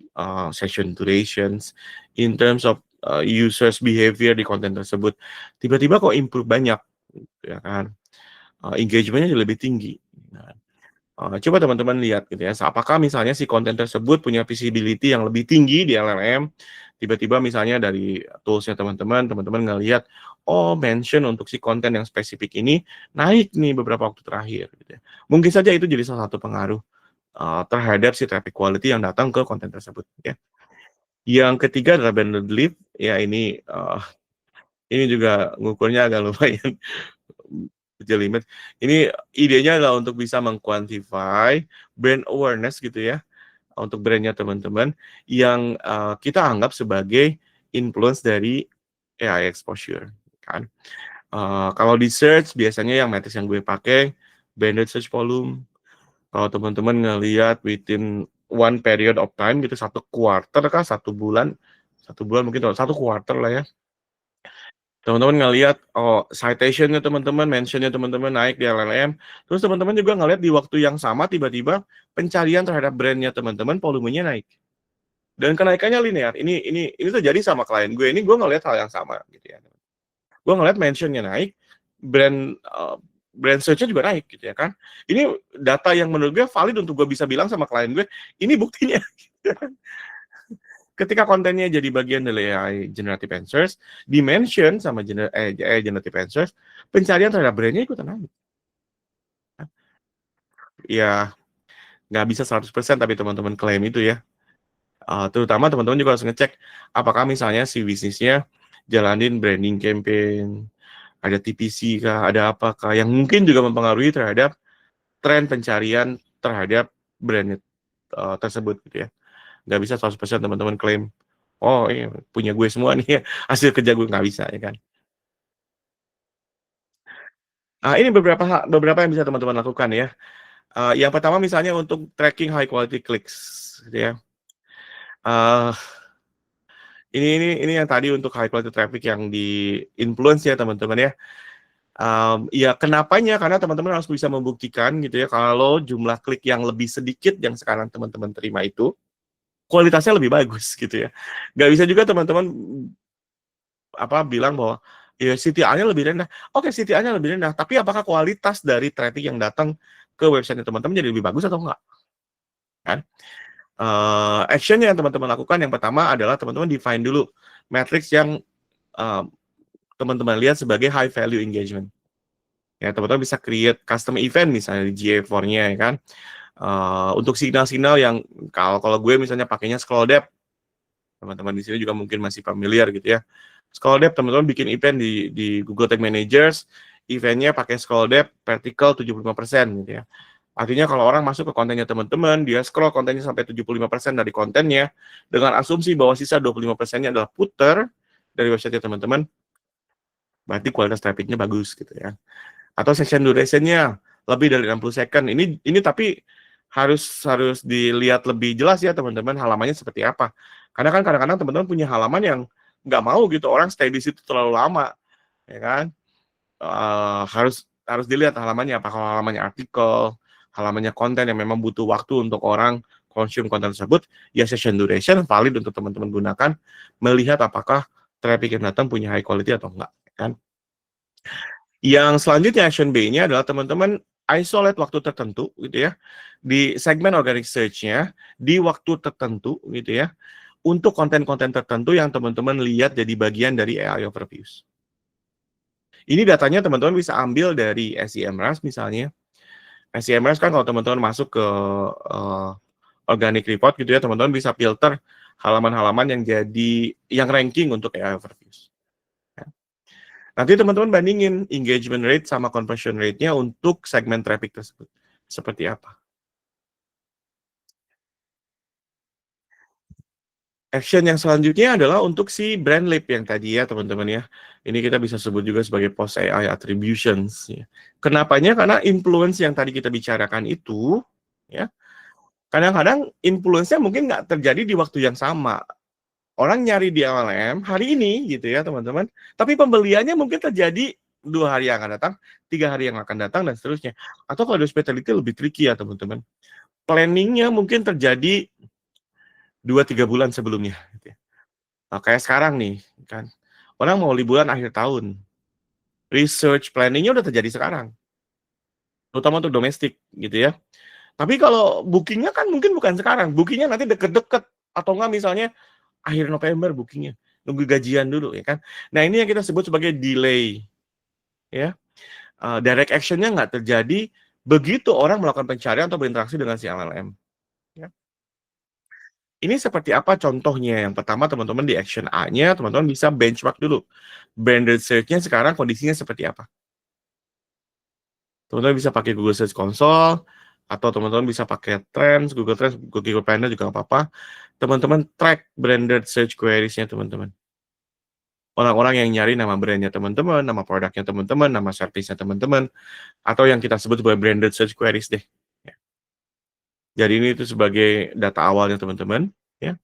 session durations, in terms of users behavior di konten tersebut, tiba-tiba kok improve banyak, ya kan? Engagementnya lebih tinggi. Nah, coba teman-teman lihat gitu ya, apakah misalnya si konten tersebut punya visibility yang lebih tinggi di LLM, tiba-tiba misalnya dari tools-nya teman-teman ngelihat, oh mention untuk si konten yang spesifik ini naik nih beberapa waktu terakhir. Gitu ya. Mungkin saja itu jadi salah satu pengaruh terhadap si traffic quality yang datang ke konten tersebut. Ya. Yang ketiga adalah branded lead, ya ini juga ngukurnya agak lumayan jelimet. Ini idenya adalah untuk bisa mengkuantify brand awareness gitu ya, untuk brandnya teman-teman yang kita anggap sebagai influence dari AI exposure kan. Kalau di search biasanya yang metris yang gue pakai branded search volume. Kalau teman-teman ngelihat within one period of time gitu, satu quarter kah, satu bulan mungkin satu quarter lah ya. Teman-teman ngelihat, oh citation-nya teman-teman, mention-nya teman-teman naik di LLM, terus teman-teman juga ngelihat di waktu yang sama tiba-tiba pencarian terhadap brand-nya teman-teman volumenya naik. Dan kenaikannya linear. Ini terjadi sama klien gue. Ini gue ngelihat hal yang sama gitu ya. Gue ngelihat mention-nya naik, brand search-nya juga naik gitu ya kan. Ini data yang menurut gue valid untuk gue bisa bilang sama klien gue, ini buktinya. Ketika kontennya jadi bagian dari AI generative answers, dimension sama AI generative answers, pencarian terhadap brandnya ikutan naik. Ya, nggak bisa 100% tapi teman-teman klaim itu ya. Terutama teman-teman juga harus ngecek apakah misalnya si bisnisnya jalanin branding campaign, ada TPC kah, ada apakah yang mungkin juga mempengaruhi terhadap tren pencarian terhadap brand tersebut gitu ya. Nggak bisa 100% teman-teman klaim, oh iya punya gue semua nih hasil kerja gue, nggak bisa ya kan. Ini beberapa yang bisa teman-teman lakukan ya. Yang pertama misalnya untuk tracking high quality clicks gitu ya. Uh, ini yang tadi untuk high quality traffic yang di influence ya teman-teman ya. Ya kenapanya? Karena teman-teman harus bisa membuktikan gitu ya kalau jumlah klik yang lebih sedikit yang sekarang teman-teman terima itu kualitasnya lebih bagus gitu ya. Nggak bisa juga teman-teman bilang bahwa ya CTR-nya lebih rendah. Oke, CTR-nya lebih rendah, tapi apakah kualitas dari traffic yang datang ke website teman-teman jadi lebih bagus atau enggak? Kan? Action yang teman-teman lakukan yang pertama adalah teman-teman define dulu matrix yang teman-teman lihat sebagai high value engagement. Ya, teman-teman bisa create custom event misalnya di GA4-nya ya kan. Untuk signal-signal yang kalau gue misalnya pakainya scroll depth, teman-teman di sini juga mungkin masih familiar gitu ya. Scroll depth teman-teman bikin event di Google Tag Managers, eventnya pakai scroll depth vertical 75% gitu ya. Artinya kalau orang masuk ke kontennya teman-teman, dia scroll kontennya sampai 75% dari kontennya, dengan asumsi bahwa sisa 25%-nya adalah footer, dari website teman-teman, berarti kualitas traffic-nya bagus gitu ya. Atau session duration-nya lebih dari 60 second. Ini tapi harus dilihat lebih jelas ya teman-teman, halamannya seperti apa. Karena kan kadang-kadang teman-teman punya halaman yang nggak mau gitu orang stay di situ terlalu lama, ya kan? Harus dilihat halamannya, apakah halamannya artikel, halamannya konten yang memang butuh waktu untuk orang consume konten tersebut, ya session duration valid untuk teman-teman gunakan, melihat apakah traffic yang datang punya high quality atau enggak, kan? Yang selanjutnya action B-nya adalah teman-teman isolate waktu tertentu gitu ya, di segmen organic search-nya, di waktu tertentu gitu ya, untuk konten-konten tertentu yang teman-teman lihat jadi bagian dari AI overviews. Ini datanya teman-teman bisa ambil dari SEMrush misalnya. SEMrush kan kalau teman-teman masuk ke organic report gitu ya, teman-teman bisa filter halaman-halaman yang ranking untuk AI overviews. Nanti teman-teman bandingin engagement rate sama conversion rate-nya untuk segmen traffic tersebut. Seperti apa? Action yang selanjutnya adalah untuk si brand lab yang tadi ya teman-teman ya. Ini kita bisa sebut juga sebagai post AI attributions. Ya. Kenapanya? Karena influence yang tadi kita bicarakan itu, ya kadang-kadang influence-nya mungkin nggak terjadi di waktu yang sama. Orang nyari di LLM hari ini gitu ya teman-teman. Tapi pembeliannya mungkin terjadi 2 hari yang akan datang, 3 hari yang akan datang dan seterusnya. Atau kalau di hospitality lebih tricky ya teman-teman. Planningnya mungkin terjadi 2-3 bulan sebelumnya. Gitu ya. Nah, kayak sekarang nih kan, orang mau liburan akhir tahun. Research planningnya udah terjadi sekarang, terutama untuk domestik gitu ya. Tapi kalau bookingnya kan mungkin bukan sekarang, bookingnya nanti deket-deket atau enggak misalnya akhir November bookingnya, nunggu gajian dulu ya kan. Nah ini yang kita sebut sebagai delay ya. Direct actionnya nggak terjadi begitu orang melakukan pencarian atau berinteraksi dengan si LLM. Ya. Ini seperti apa contohnya? Yang pertama teman-teman di action A-nya teman-teman bisa benchmark dulu. Branded search-nya sekarang kondisinya seperti apa? Teman-teman bisa pakai Google Search Console atau teman-teman bisa pakai Trends, Google Trends, Google Planner juga nggak apa-apa. Teman-teman track branded search queries-nya teman-teman. Orang-orang yang nyari nama brandnya teman-teman, nama produknya teman-teman, nama service-nya teman-teman, atau yang kita sebut sebagai branded search queries deh. Ya. Jadi ini itu sebagai data awalnya teman-teman. Ya.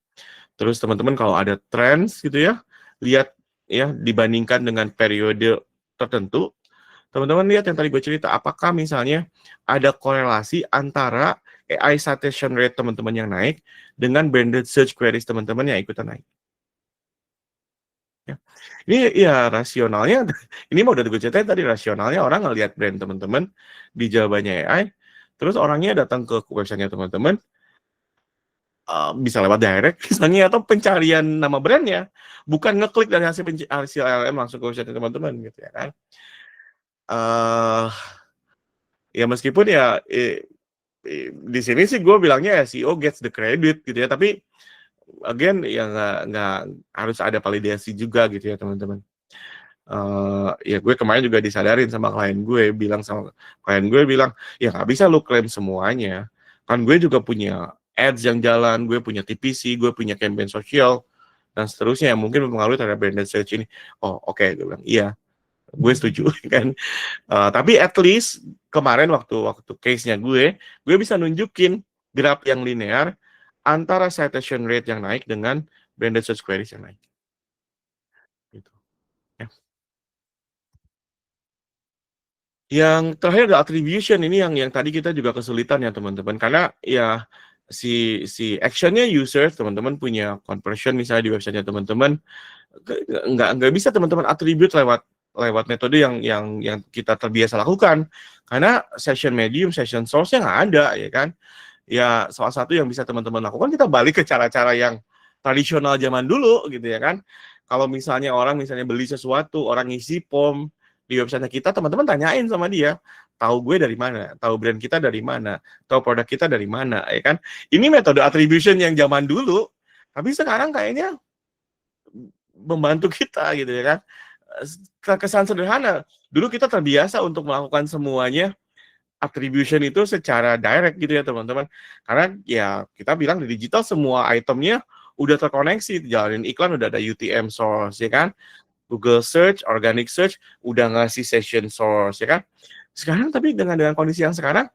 Terus teman-teman kalau ada trends gitu ya, lihat ya dibandingkan dengan periode tertentu, teman-teman lihat yang tadi gue cerita, apakah misalnya ada korelasi antara AI citation rate teman-teman yang naik dengan branded search queries teman-teman yang ikutan naik. Ya. Ini ya rasionalnya, ini mau udah gue ceritain tadi rasionalnya orang ngelihat brand teman-teman di jawabannya AI, terus orangnya datang ke website-nya teman-teman, bisa lewat direct misalnya atau pencarian nama brandnya, bukan ngeklik dari hasil LLM langsung ke website teman-teman gitu ya kan. Uh, ya meskipun ya di sini sih gue bilangnya SEO gets the credit gitu ya, tapi again ya nggak harus ada validasi juga gitu ya teman-teman. Ya gue kemarin juga disadarin sama klien gue, bilang ya nggak bisa lu klaim semuanya, kan gue juga punya ads yang jalan, gue punya TPC, gue punya campaign sosial dan seterusnya yang mungkin mempengaruhi terhadap branded search ini. Oh oke, gue bilang iya, gue setuju kan. Tapi at least kemarin waktu case-nya gue bisa nunjukin graf yang linear antara citation rate yang naik dengan branded search queries yang naik. Gitu. Ya. Yang terakhir adalah attribution, ini yang tadi kita juga kesulitan ya teman-teman, karena ya si actionnya user teman-teman punya conversion misalnya di websitenya teman-teman, nggak bisa teman-teman attribute lewat metode yang kita terbiasa lakukan, karena session medium, session source-nya nggak ada ya kan. Ya salah satu yang bisa teman-teman lakukan, kita balik ke cara-cara yang tradisional zaman dulu gitu ya kan. Kalau misalnya orang beli sesuatu, orang ngisi form di website kita, teman-teman tanyain sama dia, tahu gue dari mana, tahu brand kita dari mana, tahu produk kita dari mana, ya kan? Ini metode attribution yang zaman dulu, tapi sekarang kayaknya membantu kita gitu ya kan. Kesan sederhana, dulu kita terbiasa untuk melakukan semuanya attribution itu secara direct gitu ya teman-teman. Karena ya kita bilang di digital semua itemnya udah terkoneksi, jalanin iklan udah ada UTM source, ya kan? Google Search, Organic Search, udah ngasih session source, ya kan? Sekarang tapi dengan kondisi yang sekarang,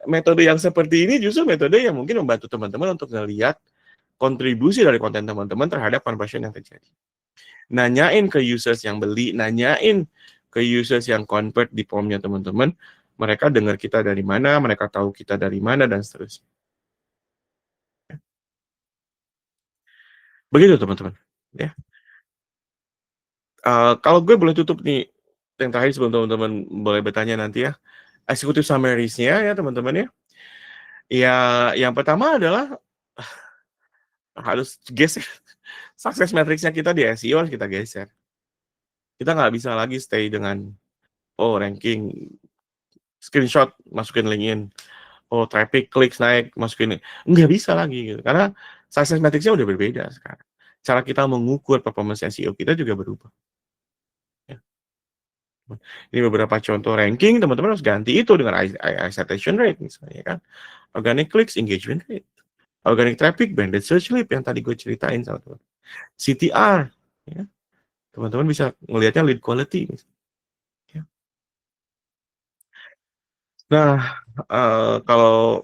metode yang seperti ini justru metode yang mungkin membantu teman-teman untuk ngelihat kontribusi dari konten teman-teman terhadap conversion yang terjadi. Nanyain ke users yang beli, nanyain ke users yang convert di formnya teman-teman, mereka dengar kita dari mana, mereka tahu kita dari mana, dan seterusnya. Begitu teman-teman. Ya. Kalau gue boleh tutup nih, yang terakhir sebelum teman-teman boleh bertanya nanti ya, executive summaries-nya ya teman-teman ya. Ya, yang pertama adalah harus geser sukses matrix-nya kita di SEO harus kita geser. Kita nggak bisa lagi stay dengan ranking, screenshot masukin LinkedIn, traffic clicks naik masukin, nggak bisa lagi gitu. Karena sukses matrix-nya udah berbeda sekarang. Cara kita mengukur performance SEO kita juga berubah. Ya. Ini beberapa contoh ranking, teman-teman harus ganti itu dengan citation rate misalnya kan. Organic clicks, engagement rate. Organic traffic, branded search lip yang tadi gue ceritain sama teman. CTR, ya. Teman-teman bisa ngelihatnya lead quality. Ya. Nah, kalau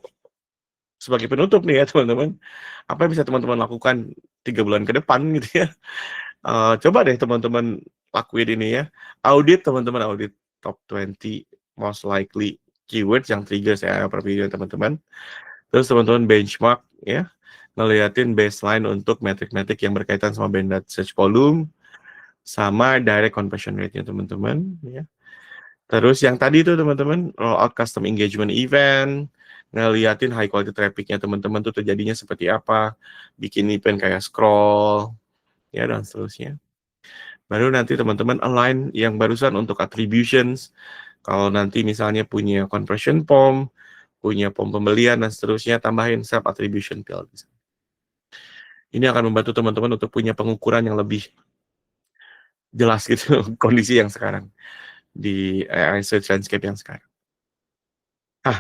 sebagai penutup nih ya teman-teman, apa yang bisa teman-teman lakukan 3 bulan ke depan gitu ya. Coba deh teman-teman lakuin ini ya. Audit teman-teman, audit top 20 most likely keywords yang trigger saya per video teman-teman. Terus teman-teman benchmark ya, ngeliatin baseline untuk metrik-metrik yang berkaitan sama banded search volume, sama direct conversion rate-nya teman-teman. Ya. Terus yang tadi itu teman-teman, roll out custom engagement event, ngeliatin high quality traffic-nya teman-teman tuh terjadinya seperti apa, bikin event kayak scroll, ya dan seterusnya. Baru nanti teman-teman align yang barusan untuk attributions, kalau nanti misalnya punya conversion form, punya form pembelian dan seterusnya, tambahin self attribution field. Ini akan membantu teman-teman untuk punya pengukuran yang lebih jelas gitu kondisi yang sekarang di AI search landscape yang sekarang.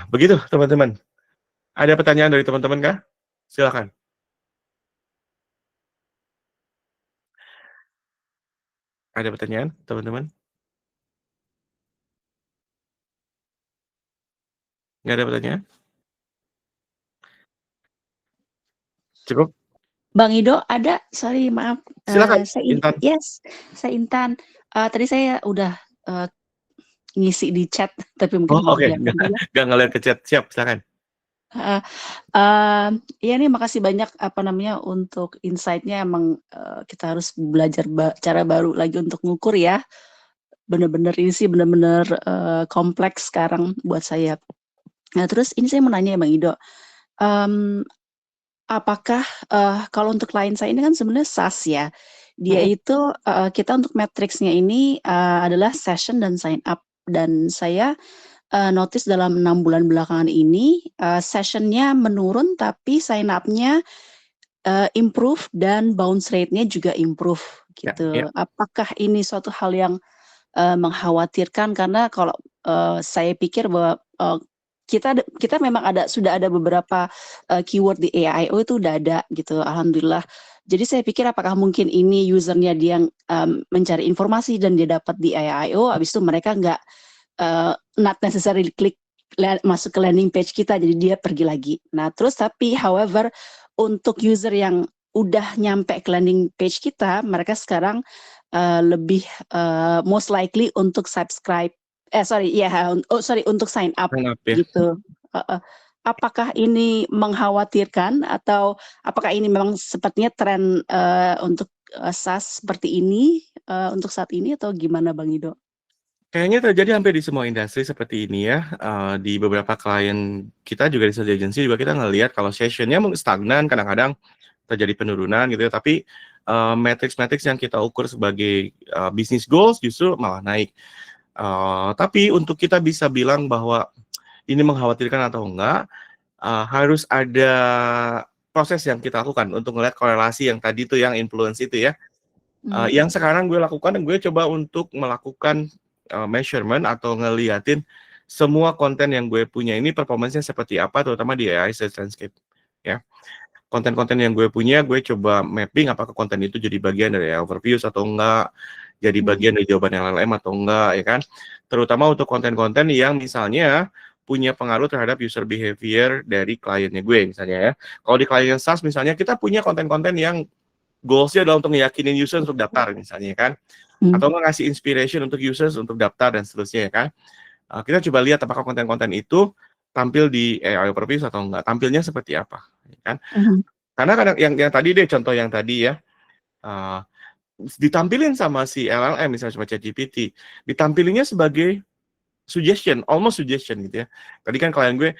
Begitu teman-teman. Ada pertanyaan dari teman-teman kah? Silakan. Ada pertanyaan, teman-teman? Nggak ada pertanyaan? Cukup? Bang Ido ada, sorry maaf. Silakan, Intan. Yes, saya Intan. Tadi saya udah ngisi di chat, tapi mungkin belum kelihatan juga. Nggak ngeliat ke chat, siap, silakan. Ya nih makasih banyak untuk insight-nya. Emang kita harus belajar cara baru lagi untuk ngukur ya. Bener-bener ini sih bener-bener kompleks sekarang buat saya. Nah terus ini saya mau nanya ya Bang Ido, apakah kalau untuk klien saya ini kan sebenarnya SaaS ya, dia itu kita untuk matriksnya ini adalah session dan sign up, dan saya notice dalam 6 bulan belakangan ini sessionnya menurun tapi sign up-nya improve dan bounce rate-nya juga improve gitu. Ya. Apakah ini suatu hal yang mengkhawatirkan? Karena kalau saya pikir bahwa kita memang sudah ada beberapa keyword di AIO itu udah ada gitu, alhamdulillah. Jadi saya pikir apakah mungkin ini usernya dia yang mencari informasi dan dia dapat di AIO, habis itu mereka nggak not necessarily klik masuk ke landing page kita, jadi dia pergi lagi. Nah terus tapi however untuk user yang udah nyampe ke landing page kita, mereka sekarang lebih most likely untuk subscribe, untuk sign up ya. gitu. Apakah ini mengkhawatirkan atau apakah ini memang sepertinya tren untuk SaaS seperti ini untuk saat ini, atau gimana Bang Ido? Kayaknya terjadi hampir di semua industri seperti ini ya. Di beberapa klien kita juga di search agency juga kita ngelihat kalau sessionnya stagnan, kadang-kadang terjadi penurunan gitu ya. Tapi matrix-matrix yang kita ukur sebagai business goals justru malah naik. Tapi untuk kita bisa bilang bahwa ini mengkhawatirkan atau enggak, harus ada proses yang kita lakukan untuk melihat korelasi yang tadi itu, yang influence itu ya. Yang sekarang gue lakukan, gue coba untuk melakukan measurement atau ngeliatin semua konten yang gue punya ini performance-nya seperti apa, terutama di AI Search Landscape ya. konten-konten yang gue punya, gue coba mapping apakah konten itu jadi bagian dari overviews atau enggak, jadi bagian dari jawaban LLM atau enggak, ya kan? Terutama untuk konten-konten yang misalnya punya pengaruh terhadap user behavior dari kliennya gue, misalnya ya. Kalau di klien SaaS misalnya, kita punya konten-konten yang goals-nya adalah untuk ngeyakinin user untuk daftar, misalnya kan? Atau nggak ngasih inspiration untuk users untuk daftar dan seterusnya, ya kan? Kita coba lihat apakah konten-konten itu tampil di AI Overviews atau enggak, tampilnya seperti apa, ya kan? Karena kadang yang tadi deh, contoh yang tadi ya, ditampilin sama si LLM, misalnya cuma ChatGPT, ditampilinnya sebagai suggestion, almost suggestion gitu ya. Tadi kan klien gue,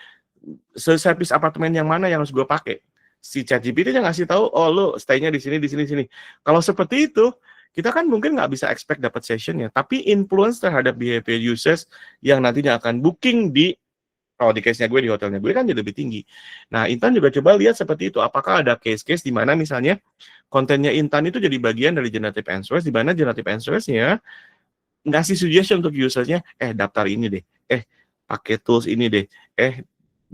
service apartemen yang mana yang harus gue pakai? Si ChatGPT-nya ngasih tahu, oh lu stay-nya di sini, di sini, di sini. Kalau seperti itu, kita kan mungkin nggak bisa expect dapat session-nya, tapi influence terhadap behavior users yang nantinya akan booking di, kalau di case-nya gue, di hotelnya gue kan jadi lebih tinggi. Nah, Intan juga coba lihat seperti itu. Apakah ada case-case di mana misalnya kontennya Intan itu jadi bagian dari generative answers, di mana generative answers-nya ngasih suggestion untuk user-nya, daftar ini deh, pakai tools ini deh,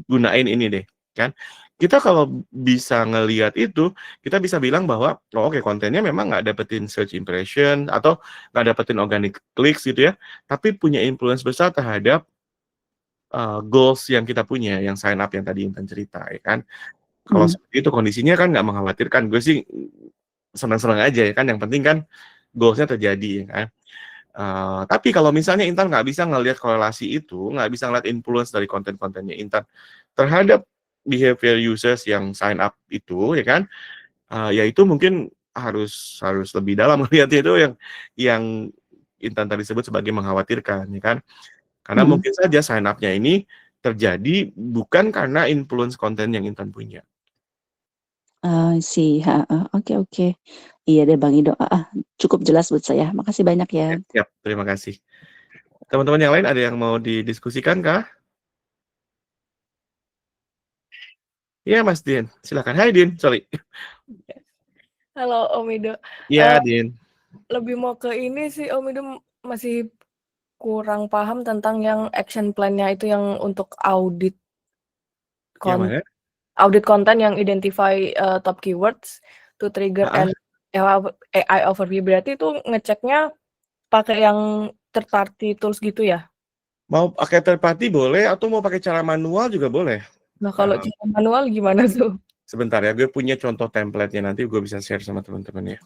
gunain ini deh, kan? Kita kalau bisa ngelihat itu, kita bisa bilang bahwa, oh, oke, kontennya memang nggak dapetin search impression, atau nggak dapetin organic clicks gitu ya, tapi punya influence besar terhadap goals yang kita punya, yang sign up yang tadi Intan cerita, ya kan? Kalau seperti itu kondisinya kan nggak mengkhawatirkan, gue sih senang-senang aja ya kan, yang penting kan goals-nya terjadi, ya kan? Tapi kalau misalnya Intan nggak bisa ngelihat korelasi itu, nggak bisa ngelihat influence dari konten-kontennya Intan terhadap behavior users yang sign up itu, ya kan? Ya itu mungkin harus lebih dalam melihatnya itu yang Intan tadi sebut sebagai mengkhawatirkan, ya kan? Karena mungkin saja sign up-nya ini terjadi bukan karena influence konten yang Intan punya. Sih, oke. Iya deh Bang Ido, cukup jelas buat saya. Makasih banyak ya. Siap, terima kasih. Teman-teman yang lain ada yang mau didiskusikan kah? Iya Mas Din, silakan. Hai Din, sorry. Halo Om Ido. Iya Din. Lebih mau ke ini sih Om Ido, masih kurang paham tentang yang action plan-nya itu yang untuk audit Yang mana? audit konten yang identify top keywords to trigger and AI overview. Berarti itu ngeceknya pakai yang third party tools gitu ya? Mau pakai third party boleh, atau mau pakai cara manual juga boleh. Nah, kalau cara manual gimana tuh? Sebentar ya, gue punya contoh template-nya, nanti gue bisa share sama teman-teman ya.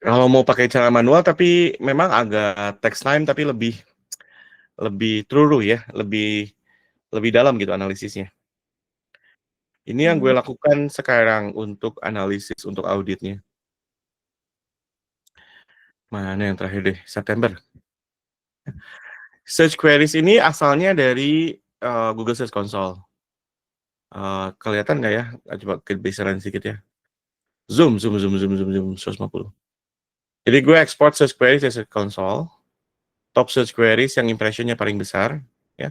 Kalau mau pakai cara manual, tapi memang agak takes time, tapi lebih thorough ya, lebih dalam gitu analisisnya. Ini yang gue lakukan sekarang untuk analisis, untuk auditnya. Mana yang terakhir deh, September. Search queries ini asalnya dari Google Search Console. Kelihatan nggak ya? Coba geseran sedikit ya. Zoom 150. Jadi gue export search queries dari Search Console, top search queries yang impressionnya paling besar, ya,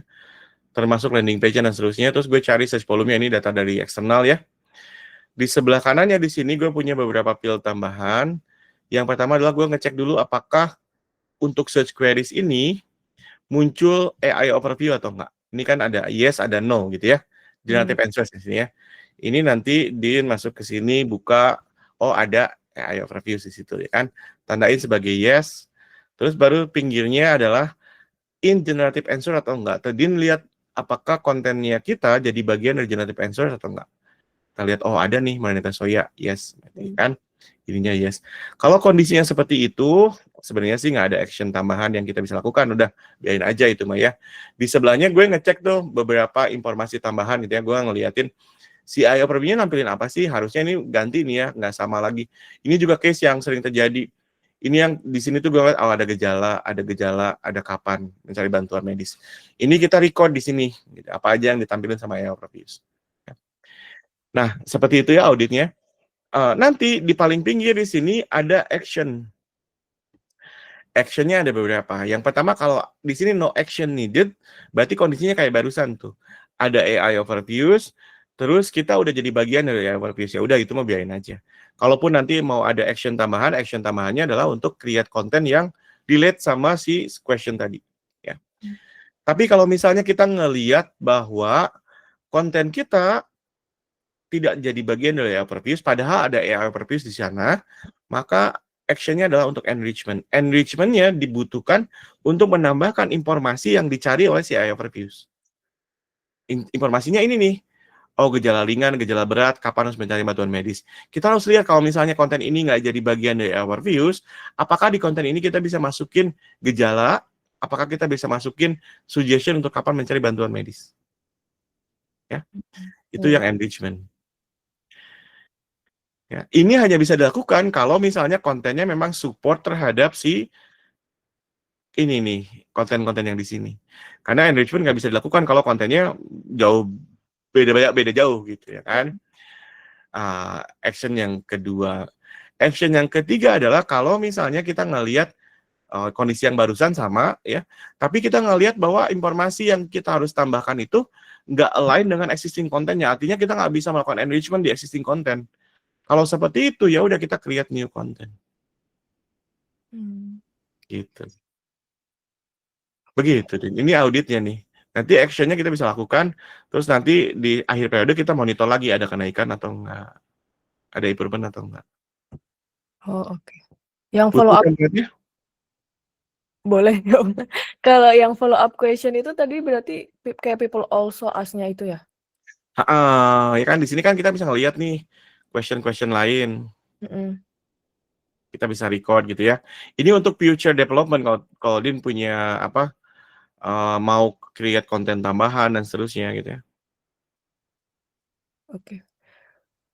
termasuk landing page dan seterusnya. Terus gue cari search volume, ini data dari eksternal ya. Di sebelah kanannya di sini gue punya beberapa field tambahan. Yang pertama adalah gue ngecek dulu apakah untuk search queries ini muncul AI overview atau enggak. Ini kan ada yes, ada no gitu ya. Generative answers di sini ya. Ini nanti Din masuk ke sini, buka, oh ada AI overview di situ ya kan. Tandain sebagai yes. Terus baru pinggirnya adalah in generative answer atau enggak. Din lihat apakah kontennya kita jadi bagian dari generative answer atau enggak. Kita lihat, oh ada nih Maneta Soya, yes, kan? Ininya yes. Kalau kondisinya seperti itu, sebenarnya sih nggak ada action tambahan yang kita bisa lakukan. Udah, biarin aja itu mah ya. Di sebelahnya gue ngecek tuh beberapa informasi tambahan gitu ya. Gue ngeliatin si AI overview-nya nampilin apa sih? Harusnya ini ganti nih ya, nggak sama lagi. Ini juga case yang sering terjadi. Ini yang di sini tuh gue ngeliat, oh ada gejala, ada kapan mencari bantuan medis. Ini kita record di sini, gitu. Apa aja yang ditampilin sama AI overviews. Nah, seperti itu ya auditnya. Nanti di paling pinggir di sini ada action. Actionnya ada beberapa. Yang pertama, kalau di sini no action needed, berarti kondisinya kayak barusan tuh. Ada AI overviews, terus kita udah jadi bagian dari AI overviews, ya udah itu mah biarin aja. Kalaupun nanti mau ada action tambahannya adalah untuk create konten yang relate sama si question tadi, ya. Tapi kalau misalnya kita ngelihat bahwa konten kita tidak jadi bagian dari AI overviews, padahal ada AI overviews di sana, maka action-nya adalah untuk enrichment. Enrichment-nya dibutuhkan untuk menambahkan informasi yang dicari oleh si AI overviews. Informasinya ini nih, oh gejala ringan, gejala berat, kapan harus mencari bantuan medis. Kita harus lihat kalau misalnya konten ini nggak jadi bagian dari AI overviews, apakah di konten ini kita bisa masukin gejala, apakah kita bisa masukin suggestion untuk kapan mencari bantuan medis. Ya, itu yang enrichment. Ya, ini hanya bisa dilakukan kalau misalnya kontennya memang support terhadap si ini nih, konten-konten yang di sini. Karena enrichment nggak bisa dilakukan kalau kontennya jauh beda jauh gitu ya kan. Action yang kedua. Action yang ketiga adalah kalau misalnya kita ngelihat kondisi yang barusan sama ya, tapi kita ngelihat bahwa informasi yang kita harus tambahkan itu nggak align dengan existing kontennya. Artinya kita nggak bisa melakukan enrichment di existing konten. Kalau seperti itu ya udah kita create new content. Gitu. Begitu, ini auditnya nih. Nanti action-nya kita bisa lakukan, terus nanti di akhir periode kita monitor lagi ada kenaikan atau enggak, ada improvement atau enggak. Oh, oke. Yang Butuh follow up template-nya? boleh dong. Kalau yang follow up question itu tadi berarti kayak people also ask-nya itu ya? Ya kan di sini kan kita bisa ngelihat nih question-question lain. Kita bisa record gitu ya. Ini untuk future development kalau Din punya apa mau create konten tambahan dan seterusnya gitu ya. Oke.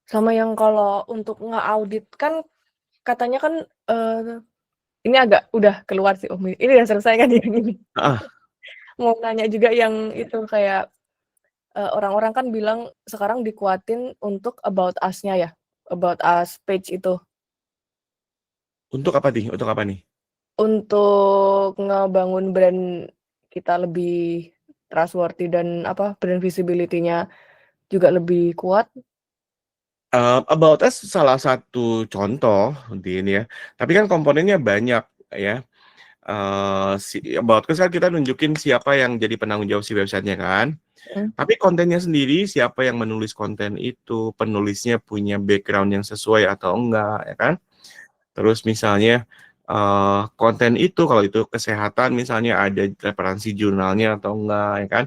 Sama yang kalau untuk nge-audit kan katanya kan ini agak udah keluar sih Om. Ini udah selesai kan yang ini? Mau nanya juga yang itu kayak orang-orang kan bilang sekarang dikuatin untuk about us-nya ya, about us page itu. Untuk apa nih? Untuk apa nih? Untuk ngebangun brand kita lebih trustworthy dan apa brand visibility-nya juga lebih kuat. About Us salah satu contoh, Din ya. Tapi kan komponennya banyak ya. About Us kan kita nunjukin siapa yang jadi penanggung jawab si websitenya kan. Tapi kontennya sendiri siapa yang menulis konten itu, penulisnya punya background yang sesuai atau enggak ya kan. Terus misalnya konten itu kalau itu kesehatan misalnya ada referensi jurnalnya atau enggak ya kan.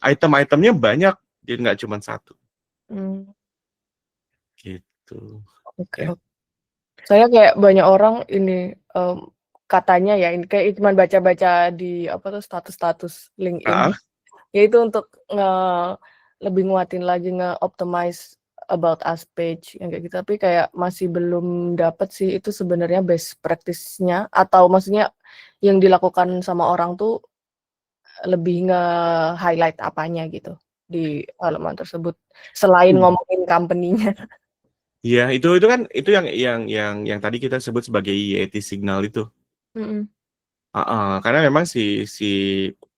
Item-itemnya banyak, jadi nggak cuma satu. Gitu. Oke. Ya. Saya kayak banyak orang ini katanya ya ini kayak cuma baca-baca di apa tuh status-status LinkedIn. Ya itu untuk lebih nguatin lagi nge-optimize about us page yang kayak gitu. Tapi kayak masih belum dapat sih itu sebenarnya best practice-nya atau maksudnya yang dilakukan sama orang tuh lebih nge-highlight apanya gitu di halaman tersebut selain ngomongin company-nya. Iya, itu kan itu yang tadi kita sebut sebagai EAT signal itu. Karena memang si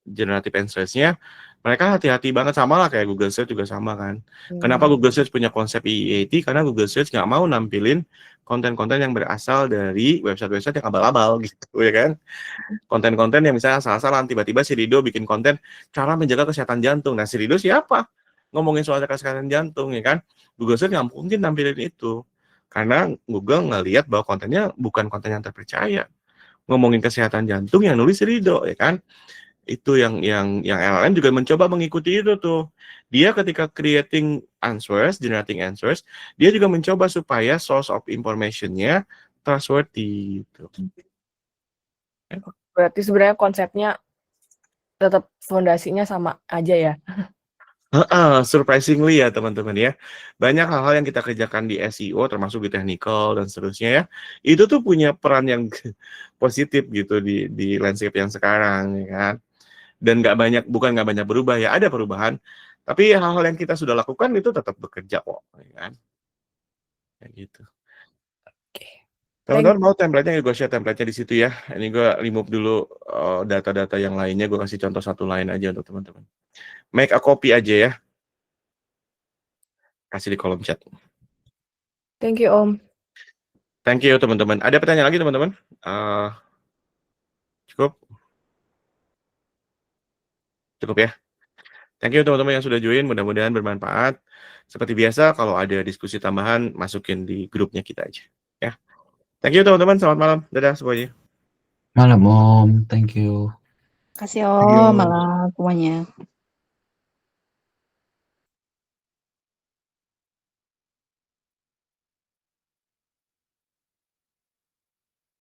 generative answers-nya mereka hati-hati banget, sama lah kayak Google Search juga sama kan. Kenapa Google Search punya konsep EAT? Karena Google Search nggak mau nampilin konten-konten yang berasal dari website-website yang abal-abal gitu ya kan. Konten-konten yang misalnya asal-asalan, tiba-tiba si Rido bikin konten cara menjaga kesehatan jantung. Nah si Rido siapa? Ngomongin soal kesehatan jantung ya kan. Google Search nggak mungkin nampilin itu. Karena Google ngelihat bahwa kontennya bukan konten yang terpercaya. Ngomongin kesehatan jantung yang nulis Rido ya kan. Itu yang LLM juga mencoba mengikuti itu tuh. Dia ketika generating answers, dia juga mencoba supaya source of information-nya trustworthy gitu. Berarti sebenarnya konsepnya tetap fondasinya sama aja ya. Surprisingly ya teman-teman ya. Banyak hal-hal yang kita kerjakan di SEO termasuk di technical dan seterusnya ya. Itu tuh punya peran yang positif gitu di landscape yang sekarang ya kan. Dan bukan nggak banyak berubah ya, ada perubahan. Tapi hal-hal yang kita sudah lakukan itu tetap bekerja kok, ya kan? Kayak gitu. Teman-teman mau template-nya gue share template-nya di situ ya. Ini gue remove dulu data-data yang lainnya, gue kasih contoh satu lain aja untuk teman-teman. Make a copy aja ya. kasih di kolom chat. Thank you, Om. Thank you teman-teman. Ada pertanyaan lagi teman-teman? Cukup? Cukup ya? Thank you teman-teman yang sudah join, mudah-mudahan bermanfaat. Seperti biasa, kalau ada diskusi tambahan, masukin di grupnya kita aja. Ya. Thank you teman-teman, selamat malam. Dadah semuanya. Malam Om, thank you. Kasih Thank you. malam semuanya.